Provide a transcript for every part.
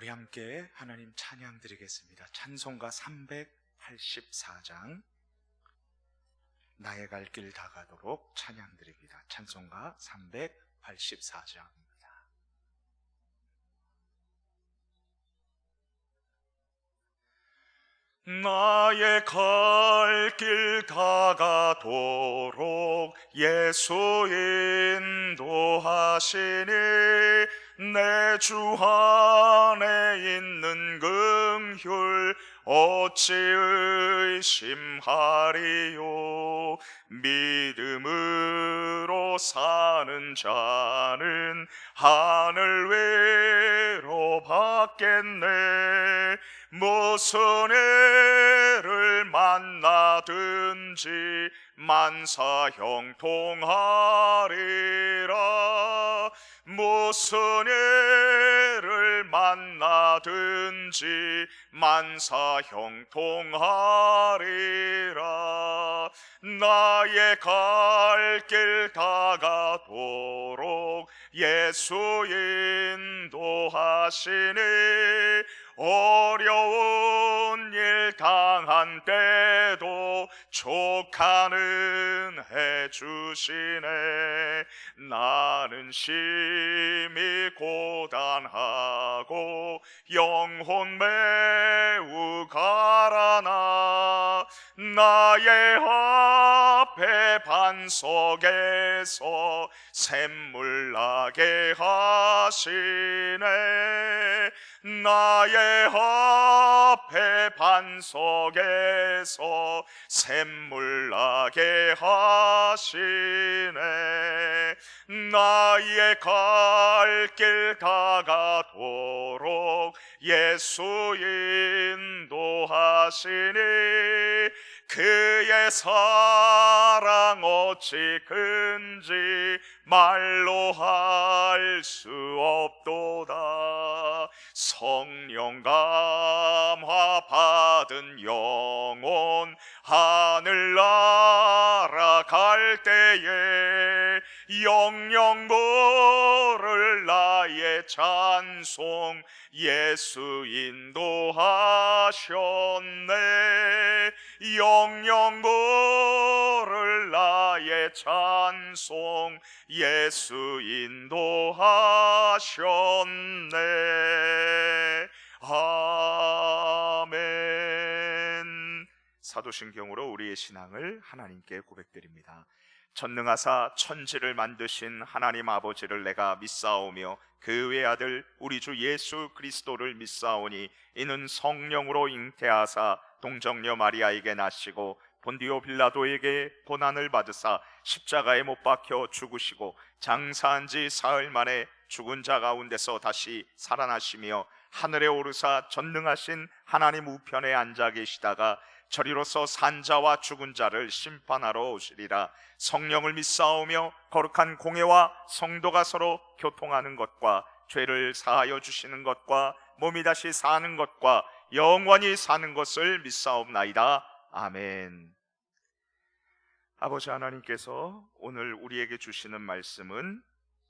우리 함께 하나님 찬양 드리겠습니다. 찬송가 384장 나의 갈 길 다가도록 찬양 드립니다. 찬송가 384장입니다. 나의 갈 길 다가도록 예수 인도하시니 내 주 안에 있는 긍휼 어찌 의심하리요. 믿음으로 사는 자는 하늘 위로 받겠네. 무슨 일을 만나든지 만사 형통하리라. 무슨 일을 만나든지 만사 형통하리라. 나의 갈 길 다가도록 예수 인도하시니 어려운 일 당한 때도 족하는 해주시네. 나는 심히 고단하고 영혼 매우 가라나 나의 앞에 반석에서 샘물 나게 하시네. 나의 앞에 반석에서 샘물 나게 하시네. 나의 갈 길 다가도록 예수 인도하시니 그의 사랑 어찌 큰지 말로 할 수 없도다. 성령 감화 받은 영혼 하늘 날아갈 때에 영영 모를 나의 찬송 예수 인도하셨네. 영영 모를 나의 찬송 예수 인도하셨네. 아멘. 사도신경으로 우리의 신앙을 하나님께 고백드립니다. 전능하사 천지를 만드신 하나님 아버지를 내가 믿사오며 그 외아들 우리 주 예수 그리스도를 믿사오니 이는 성령으로 잉태하사 동정녀 마리아에게 나시고 본디오 빌라도에게 고난을 받으사 십자가에 못 박혀 죽으시고 장사한 지 사흘 만에 죽은 자 가운데서 다시 살아나시며 하늘에 오르사 전능하신 하나님 우편에 앉아 계시다가 저리로서 산자와 죽은 자를 심판하러 오시리라. 성령을 믿사오며 거룩한 공회와 성도가 서로 교통하는 것과 죄를 사하여 주시는 것과 몸이 다시 사는 것과 영원히 사는 것을 믿사옵나이다. 아멘. 아버지 하나님께서 오늘 우리에게 주시는 말씀은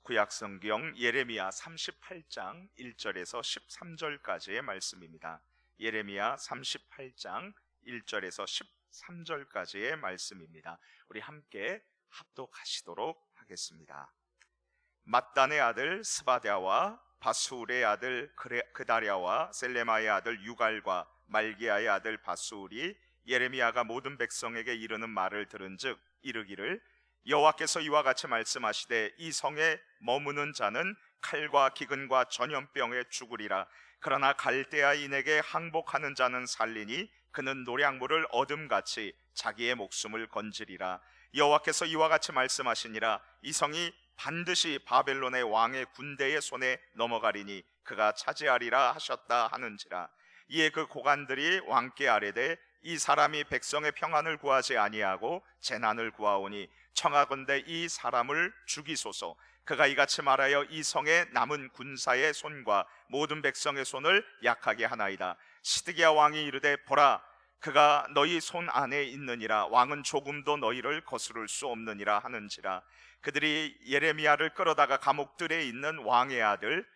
구약성경 예레미야 38장 1절에서 13절까지의 말씀입니다. 예레미야 38장 1절에서 13절까지의 말씀입니다. 우리 함께 합독하시도록 하겠습니다. 맏단의 아들 스바랴와 바수울의 아들 그다랴와 셀레마의 아들 유갈과 말기야의 아들 바수울이 예레미야가 모든 백성에게 이르는 말을 들은즉 이르기를 여호와께서 이와 같이 말씀하시되 이 성에 머무는 자는 칼과 기근과 전염병에 죽으리라. 그러나 갈대아인에게 항복하는 자는 살리니 그는 노량물을 어둠같이 자기의 목숨을 건지리라. 여호와께서 이와 같이 말씀하시니라. 이 성이 반드시 바벨론의 왕의 군대의 손에 넘어가리니 그가 차지하리라 하셨다 하는지라. 이에 그 고관들이 왕께 아뢰되 이 사람이 백성의 평안을 구하지 아니하고 재난을 구하오니 청하건대 이 사람을 죽이소서. 그가 이같이 말하여 이 성에 남은 군사의 손과 모든 백성의 손을 약하게 하나이다. 시드기야 왕이 이르되 보라 그가 너희 손 안에 있느니라. 왕은 조금도 너희를 거스를 수 없느니라 하는지라. 그들이 예레미야를 끌어다가 감옥들에 있는 왕의 아들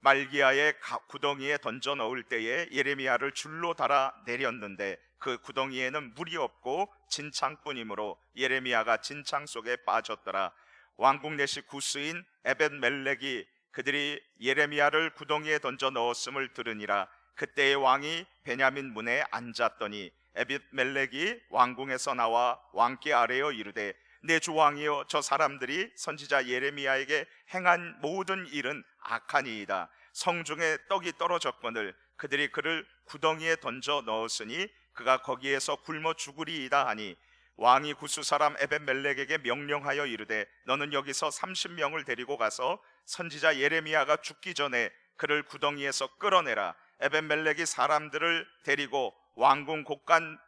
말기야의 구덩이에 던져 넣을 때에 예레미야를 줄로 달아 내렸는데 그 구덩이에는 물이 없고 진창뿐이므로 예레미야가 진창 속에 빠졌더라. 왕궁 내시 구스인 에벳멜렉이 그들이 예레미야를 구덩이에 던져 넣었음을 들으니라. 그때의 왕이 베냐민 문에 앉았더니 에벳멜렉이 왕궁에서 나와 왕께 아뢰어 이르되 내 주 왕이여, 저 사람들이 선지자 예레미야에게 행한 모든 일은 악하니이다. 성중에 떡이 떨어졌거늘 그들이 그를 구덩이에 던져 넣었으니 그가 거기에서 굶어 죽으리이다 하니, 왕이 구스 사람 에벳멜렉에게 명령하여 이르되 너는 여기서 30명을 데리고 가서 선지자 예레미야가 죽기 전에 그를 구덩이에서 끌어내라. 에벳멜렉이 사람들을 데리고 왕궁 곳간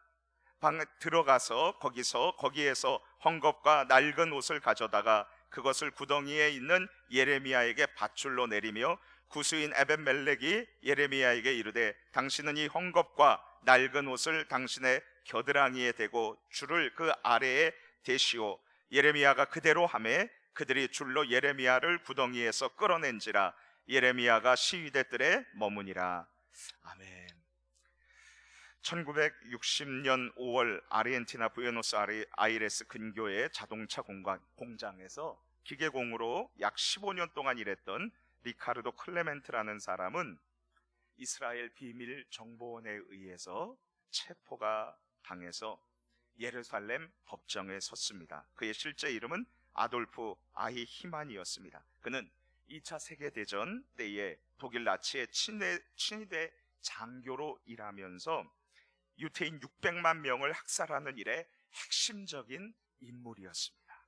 방에 들어가서 거기에서 헝겊과 낡은 옷을 가져다가 그것을 구덩이에 있는 예레미야에게 밧줄로 내리며, 구스인 에벳멜렉이 예레미야에게 이르되 당신은 이 헝겊과 낡은 옷을 당신의 겨드랑이에 대고 줄을 그 아래에 대시오. 예레미야가 그대로 하매 그들이 줄로 예레미야를 구덩이에서 끌어낸지라. 예레미야가 시위대 뜰에 머무니라. 아멘. 1960년 5월 아르헨티나 부에노스 아이레스 근교의 자동차 공장에서 기계공으로 약 15년 동안 일했던 리카르도 클레멘트라는 사람은 이스라엘 비밀 정보원에 의해서 체포가 당해서 예루살렘 법정에 섰습니다. 그의 실제 이름은 아돌프 아히히만이었습니다. 그는 2차 세계대전 때에 독일 나치의 친위대 장교로 일하면서 유태인 600만 명을 학살하는 일에 핵심적인 인물이었습니다.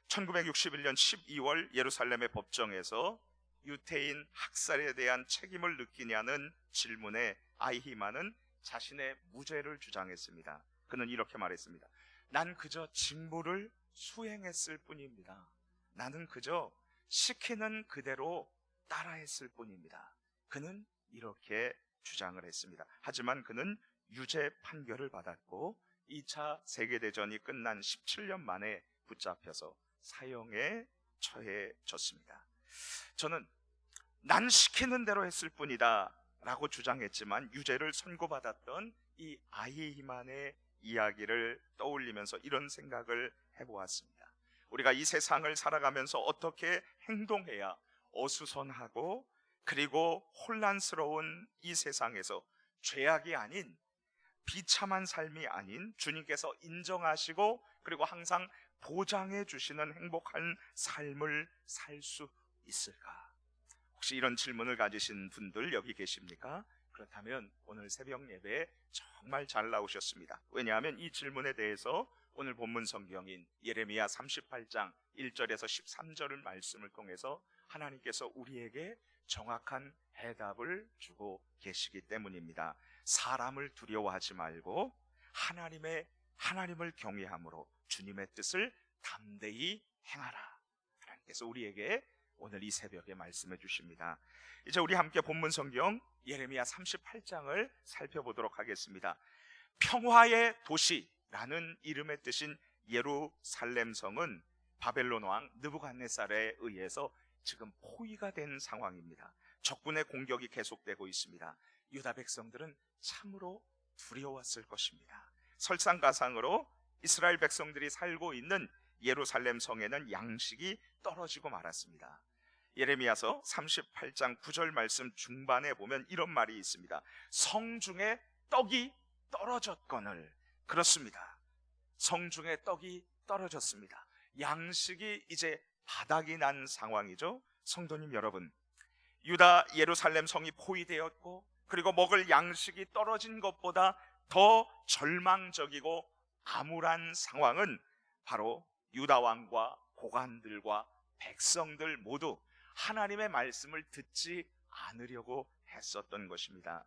1961년 12월 예루살렘의 법정에서 유태인 학살에 대한 책임을 느끼냐는 질문에 아이히만은 자신의 무죄를 주장했습니다. 그는 이렇게 말했습니다. 난 그저 직무를 수행했을 뿐입니다. 나는 그저 시키는 그대로 따라했을 뿐입니다. 그는 이렇게 주장을 했습니다. 하지만 그는 유죄 판결을 받았고 2차 세계대전이 끝난 17년 만에 붙잡혀서 사형에 처해졌습니다. 저는 난 시키는 대로 했을 뿐이다 라고 주장했지만 유죄를 선고받았던 이 아히히만의 이야기를 떠올리면서 이런 생각을 해보았습니다. 우리가 이 세상을 살아가면서 어떻게 행동해야 어수선하고 그리고 혼란스러운 이 세상에서 죄악이 아닌, 비참한 삶이 아닌 주님께서 인정하시고 그리고 항상 보장해 주시는 행복한 삶을 살 수 있을까? 혹시 이런 질문을 가지신 분들 여기 계십니까? 그렇다면 오늘 새벽 예배에 정말 잘 나오셨습니다. 왜냐하면 이 질문에 대해서 오늘 본문 성경인 예레미야 38장 1절에서 13절을 말씀을 통해서 하나님께서 우리에게 정확한 해답을 주고 계시기 때문입니다. 사람을 두려워하지 말고 하나님을 경외함으로 주님의 뜻을 담대히 행하라. 하나님께서 우리에게 오늘 이 새벽에 말씀해 주십니다. 이제 우리 함께 본문 성경 예레미야 38장을 살펴보도록 하겠습니다. 평화의 도시라는 이름의 뜻인 예루살렘 성은 바벨론 왕 느부갓네살에 의해서 지금 포위가 된 상황입니다. 적군의 공격이 계속되고 있습니다. 유다 백성들은 참으로 두려웠을 것입니다. 설상가상으로 이스라엘 백성들이 살고 있는 예루살렘 성에는 양식이 떨어지고 말았습니다. 예레미야서 38장 9절 말씀 중반에 보면 이런 말이 있습니다. 성중에 떡이 떨어졌거늘. 그렇습니다. 성중에 떡이 떨어졌습니다. 양식이 이제 바닥이 난 상황이죠. 성도님 여러분, 유다 예루살렘 성이 포위되었고 그리고 먹을 양식이 떨어진 것보다 더 절망적이고 암울한 상황은 바로 유다 왕과 고관들과 백성들 모두 하나님의 말씀을 듣지 않으려고 했었던 것입니다.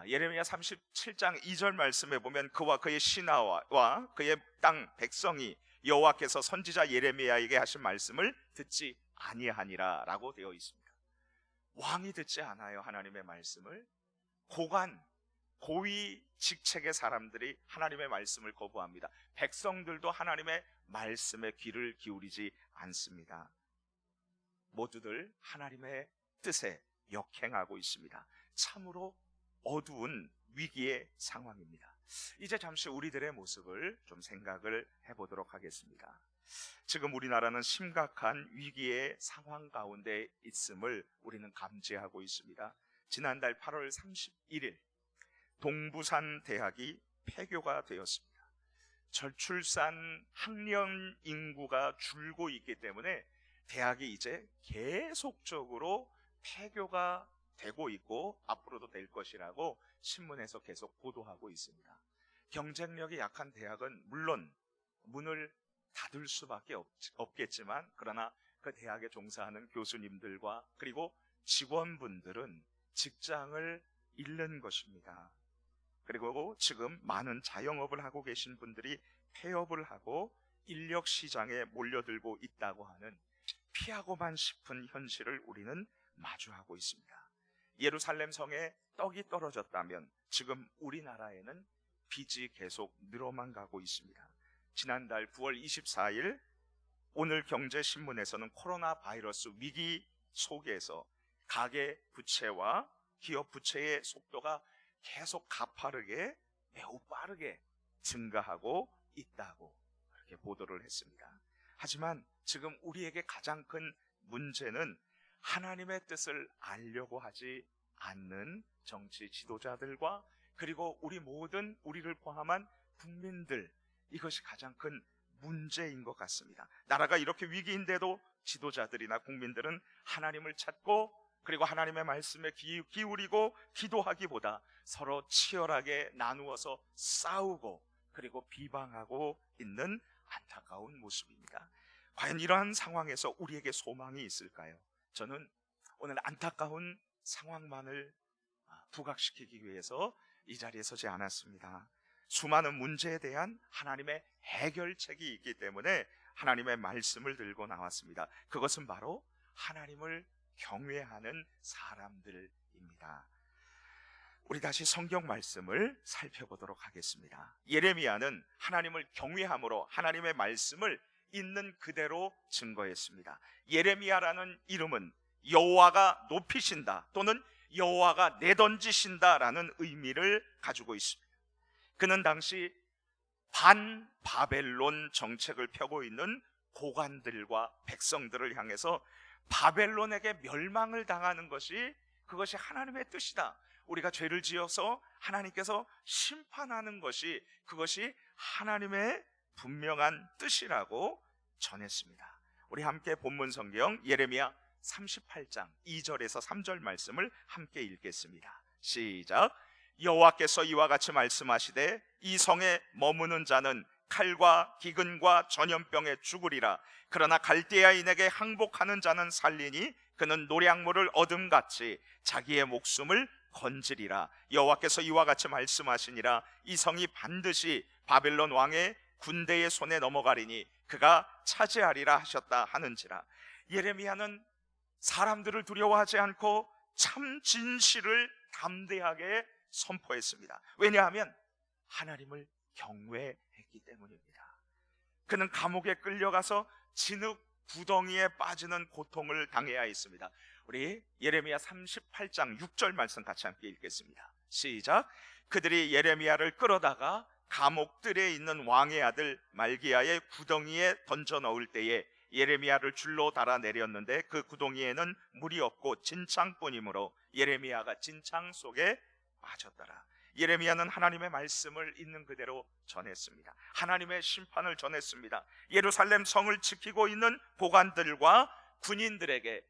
예레미야 37장 2절 말씀에 보면 그와 그의 신하와 그의 땅 백성이 여호와께서 선지자 예레미야에게 하신 말씀을 듣지 아니하니라 라고 되어 있습니다. 왕이 듣지 않아요. 하나님의 말씀을. 고위 직책의 사람들이 하나님의 말씀을 거부합니다. 백성들도 하나님의 말씀에 귀를 기울이지 않습니다. 모두들 하나님의 뜻에 역행하고 있습니다. 참으로 어두운 위기의 상황입니다. 이제 잠시 우리들의 모습을 좀 생각을 해보도록 하겠습니다. 지금 우리나라는 심각한 위기의 상황 가운데 있음을 우리는 감지하고 있습니다. 지난달 8월 31일 동부산 대학이 폐교가 되었습니다. 저출산 학령 인구가 줄고 있기 때문에 대학이 이제 계속적으로 폐교가 되고 있고 앞으로도 될 것이라고 신문에서 계속 보도하고 있습니다. 경쟁력이 약한 대학은 물론 문을 닫을 수밖에 없겠지만, 그러나 그 대학에 종사하는 교수님들과 그리고 직원분들은 직장을 잃는 것입니다. 그리고 지금 많은 자영업을 하고 계신 분들이 폐업을 하고 인력 시장에 몰려들고 있다고 하는 피하고만 싶은 현실을 우리는 마주하고 있습니다. 예루살렘 성에 떡이 떨어졌다면 지금 우리나라에는 빚이 계속 늘어만 가고 있습니다. 지난달 9월 24일 오늘 경제신문에서는 코로나 바이러스 위기 속에서 가계 부채와 기업 부채의 속도가 계속 가파르게 매우 빠르게 증가하고 있다고 그렇게 보도를 했습니다. 하지만 지금 우리에게 가장 큰 문제는 하나님의 뜻을 알려고 하지 않는 정치 지도자들과 그리고 우리 모든 우리를 포함한 국민들, 이것이 가장 큰 문제인 것 같습니다. 나라가 이렇게 위기인데도 지도자들이나 국민들은 하나님을 찾고 그리고 하나님의 말씀에 기울이고 기도하기보다 서로 치열하게 나누어서 싸우고 그리고 비방하고 있는 안타까운 모습입니다. 과연 이러한 상황에서 우리에게 소망이 있을까요? 저는 오늘 안타까운 상황만을 부각시키기 위해서 이 자리에 서지 않았습니다. 수많은 문제에 대한 하나님의 해결책이 있기 때문에 하나님의 말씀을 들고 나왔습니다. 그것은 바로 하나님을 경외하는 사람들입니다. 우리 다시 성경 말씀을 살펴보도록 하겠습니다. 예레미야는 하나님을 경외함으로 하나님의 말씀을 있는 그대로 증거했습니다. 예레미야라는 이름은 여호와가 높이신다 또는 여호와가 내던지신다라는 의미를 가지고 있습니다. 그는 당시 반바벨론 정책을 펴고 있는 고관들과 백성들을 향해서 바벨론에게 멸망을 당하는 것이 그것이 하나님의 뜻이다. 우리가 죄를 지어서 하나님께서 심판하는 것이 그것이 하나님의 분명한 뜻이라고 전했습니다. 우리 함께 본문 성경 예레미야 38장 2절에서 3절 말씀을 함께 읽겠습니다. 시작. 여호와께서 이와 같이 말씀하시되 이 성에 머무는 자는 칼과 기근과 전염병에 죽으리라. 그러나 갈대아인에게 항복하는 자는 살리니 그는 노량물을 얻음같이 자기의 목숨을 건지리라. 여호와께서 이와 같이 말씀하시니라. 이 성이 반드시 바벨론 왕의 군대의 손에 넘어가리니 그가 차지하리라 하셨다 하는지라. 예레미야는 사람들을 두려워하지 않고 참 진실을 담대하게 선포했습니다. 왜냐하면 하나님을 경외했기 때문입니다. 그는 감옥에 끌려가서 진흙 구덩이에 빠지는 고통을 당해야 했습니다. 우리 예레미야 38장 6절 말씀 같이 함께 읽겠습니다. 시작. 그들이 예레미야를 끌어다가 감옥들에 있는 왕의 아들 말기야의 구덩이에 던져 넣을 때에 예레미야를 줄로 달아 내렸는데 그 구덩이에는 물이 없고 진창뿐이므로 예레미야가 진창 속에 빠졌더라. 예레미야는 하나님의 말씀을 있는 그대로 전했습니다. 하나님의 심판을 전했습니다. 예루살렘 성을 지키고 있는 보관들과 군인들에게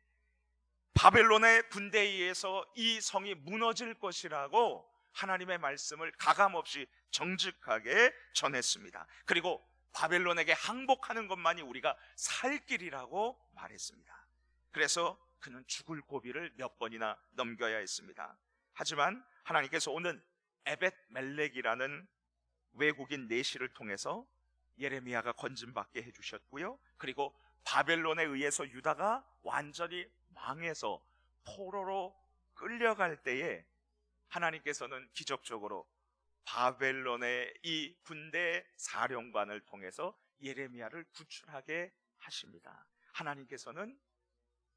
바벨론의 군대에 의해서 이 성이 무너질 것이라고 하나님의 말씀을 가감없이 정직하게 전했습니다. 그리고 바벨론에게 항복하는 것만이 우리가 살 길이라고 말했습니다. 그래서 그는 죽을 고비를 몇 번이나 넘겨야 했습니다. 하지만 하나님께서 오늘 에벳 멜렉이라는 외국인 내시를 통해서 예레미야가 건진받게 해주셨고요. 그리고 바벨론에 의해서 유다가 완전히 망해서 포로로 끌려갈 때에 하나님께서는 기적적으로 바벨론의 이 군대 사령관을 통해서 예레미야를 구출하게 하십니다. 하나님께서는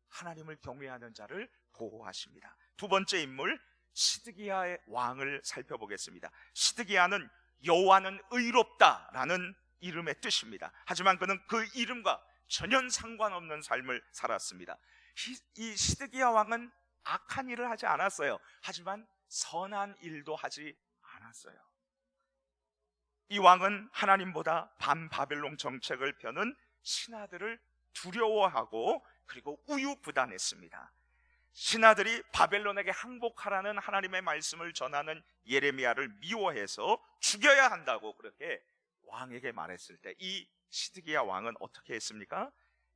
하나님을 경외하는 자를 보호하십니다. 두 번째 인물 시드기야의 왕을 살펴보겠습니다. 시드기야는 여호와는 의롭다라는 이름의 뜻입니다. 하지만 그는 그 이름과 전혀 상관없는 삶을 살았습니다. 이 시드기야 왕은 악한 일을 하지 않았어요. 하지만 선한 일도 하지 않았어요. 이 왕은 하나님보다 반바벨론 정책을 펴는 신하들을 두려워하고 그리고 우유부단했습니다. 신하들이 바벨론에게 항복하라는 하나님의 말씀을 전하는 예레미야를 미워해서 죽여야 한다고 그렇게 왕에게 말했을 때 이 시드기야 왕은 어떻게 했습니까?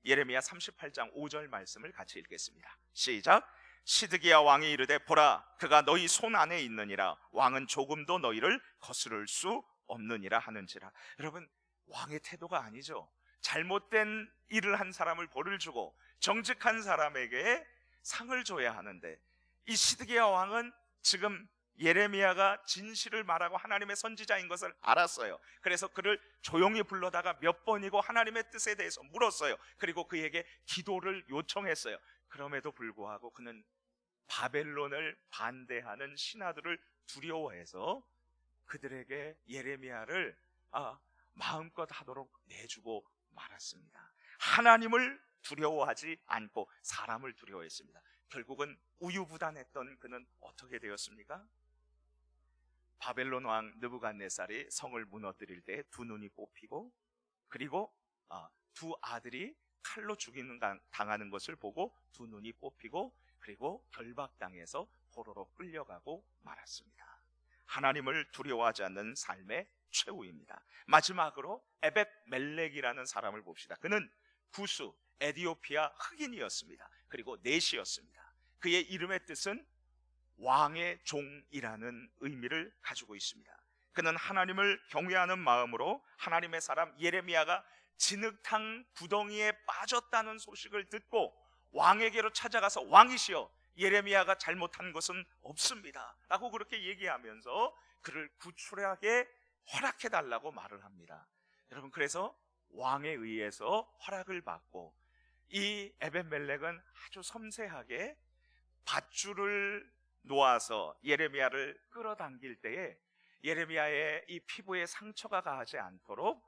예레미야 38장 5절 말씀을 같이 읽겠습니다. 시작. 시드기야 왕이 이르되 보라 그가 너희 손 안에 있느니라 왕은 조금도 너희를 거스를 수 없느니라 하는지라. 여러분, 왕의 태도가 아니죠. 잘못된 일을 한 사람을 벌을 주고 정직한 사람에게 상을 줘야 하는데, 이 시드기야 왕은 지금 예레미야가 진실을 말하고 하나님의 선지자인 것을 알았어요. 그래서 그를 조용히 불러다가 몇 번이고 하나님의 뜻에 대해서 물었어요. 그리고 그에게 기도를 요청했어요. 그럼에도 불구하고 그는 바벨론을 반대하는 신하들을 두려워해서 그들에게 예레미야를 마음껏 하도록 내주고 말았습니다. 하나님을 두려워하지 않고 사람을 두려워했습니다. 결국은 우유부단했던 그는 어떻게 되었습니까? 바벨론 왕 느부갓네살이 성을 무너뜨릴 때 두 눈이 뽑히고, 그리고 두 아들이 칼로 당하는 것을 보고 두 눈이 뽑히고, 그리고 결박당해서 포로로 끌려가고 말았습니다. 하나님을 두려워하지 않는 삶의 최후입니다. 마지막으로 에벳 멜렉이라는 사람을 봅시다. 그는 구수 에디오피아 흑인이었습니다. 그리고 넷이었습니다. 그의 이름의 뜻은 왕의 종이라는 의미를 가지고 있습니다. 그는 하나님을 경외하는 마음으로 하나님의 사람 예레미야가 진흙탕 구덩이에 빠졌다는 소식을 듣고 왕에게로 찾아가서 왕이시여 예레미야가 잘못한 것은 없습니다 라고 그렇게 얘기하면서 그를 구출하게 허락해달라고 말을 합니다. 여러분, 그래서 왕에 의해서 허락을 받고 이 에벤멜렉은 아주 섬세하게 밧줄을 놓아서 예레미야를 끌어당길 때에 예레미야의 이 피부에 상처가 가지 않도록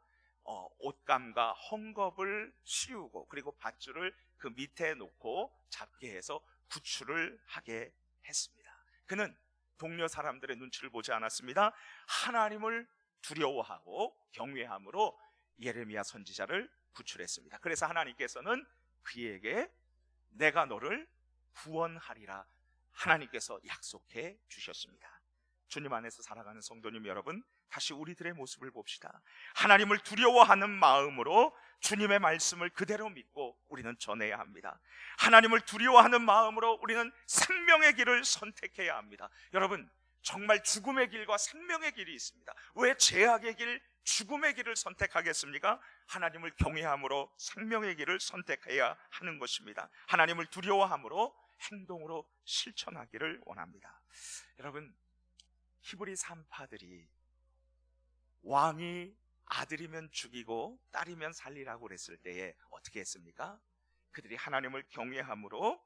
옷감과 헝겊을 씌우고 그리고 밧줄을 그 밑에 놓고 잡게 해서 구출을 하게 했습니다. 그는 동료 사람들의 눈치를 보지 않았습니다. 하나님을 두려워하고 경외함으로 예레미야 선지자를 구출했습니다. 그래서 하나님께서는 그에게 내가 너를 구원하리라 하나님께서 약속해 주셨습니다. 주님 안에서 살아가는 성도님 여러분, 다시 우리들의 모습을 봅시다. 하나님을 두려워하는 마음으로 주님의 말씀을 그대로 믿고 우리는 전해야 합니다. 하나님을 두려워하는 마음으로 우리는 생명의 길을 선택해야 합니다. 여러분, 정말 죽음의 길과 생명의 길이 있습니다. 왜 죄악의 길, 죽음의 길을 선택하겠습니까? 하나님을 경외함으로 생명의 길을 선택해야 하는 것입니다. 하나님을 두려워함으로 행동으로 실천하기를 원합니다. 여러분, 히브리 3파들이 왕이 아들이면 죽이고 딸이면 살리라고 그랬을 때에 어떻게 했습니까? 그들이 하나님을 경외함으로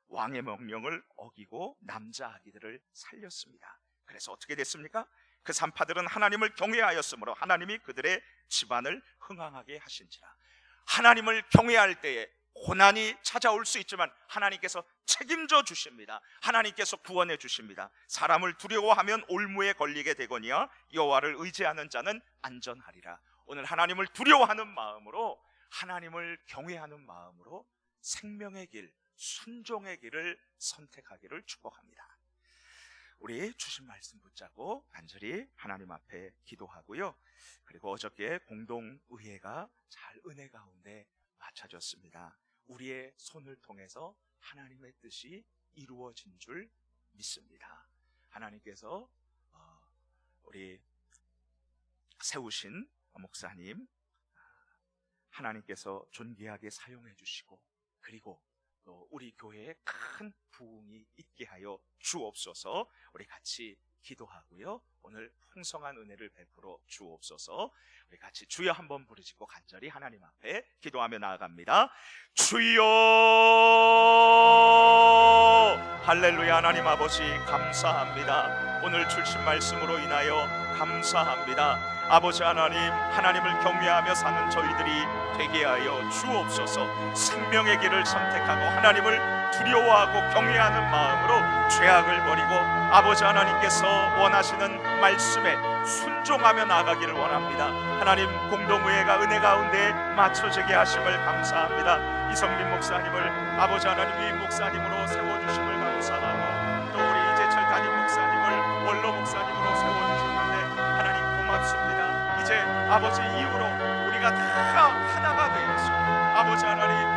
왕의 명령을 어기고 남자 아기들을 살렸습니다. 그래서 어떻게 됐습니까? 그 3파들은 하나님을 경외하였으므로 하나님이 그들의 집안을 흥왕하게 하신지라. 하나님을 경외할 때에 고난이 찾아올 수 있지만 하나님께서 책임져 주십니다. 하나님께서 구원해 주십니다. 사람을 두려워하면 올무에 걸리게 되거니와 여호와를 의지하는 자는 안전하리라. 오늘 하나님을 두려워하는 마음으로, 하나님을 경외하는 마음으로 생명의 길, 순종의 길을 선택하기를 축복합니다. 우리 주신 말씀 붙잡고 간절히 하나님 앞에 기도하고요. 그리고 어저께 공동의회가 잘 은혜 가운데 맞춰졌습니다. 우리의 손을 통해서 하나님의 뜻이 이루어진 줄 믿습니다. 하나님께서 우리 세우신 목사님 하나님께서 존귀하게 사용해 주시고, 그리고 또 우리 교회에 큰 부흥이 있게 하여 주옵소서. 우리 같이 기도하고요, 오늘 풍성한 은혜를 베풀어 주옵소서. 우리 같이 주여 한번 부르짖고 간절히 하나님 앞에 기도하며 나아갑니다. 주여 할렐루야. 하나님 아버지 감사합니다. 오늘 주신 말씀으로 인하여 감사합니다. 아버지 하나님, 하나님을 경외하며 사는 저희들이 되게 하여 주옵소서. 생명의 길을 선택하고 하나님을 두려워하고 경외하는 마음으로 죄악을 버리고 아버지 하나님께서 원하시는 말씀에 순종하며 나아가기를 원합니다. 하나님, 공동의회가 은혜 가운데 맞춰지게 하심을 감사합니다. 이성민 목사님을 아버지 하나님 위임 목사님으로 세워주심을 감사하고 또 우리 이재철 담임 목사님을 원로 목사님으로 세워주셨는데 하나님 고맙습니다. 이제 아버지 이후로 우리가 다 하나가 되어서 아버지 하나님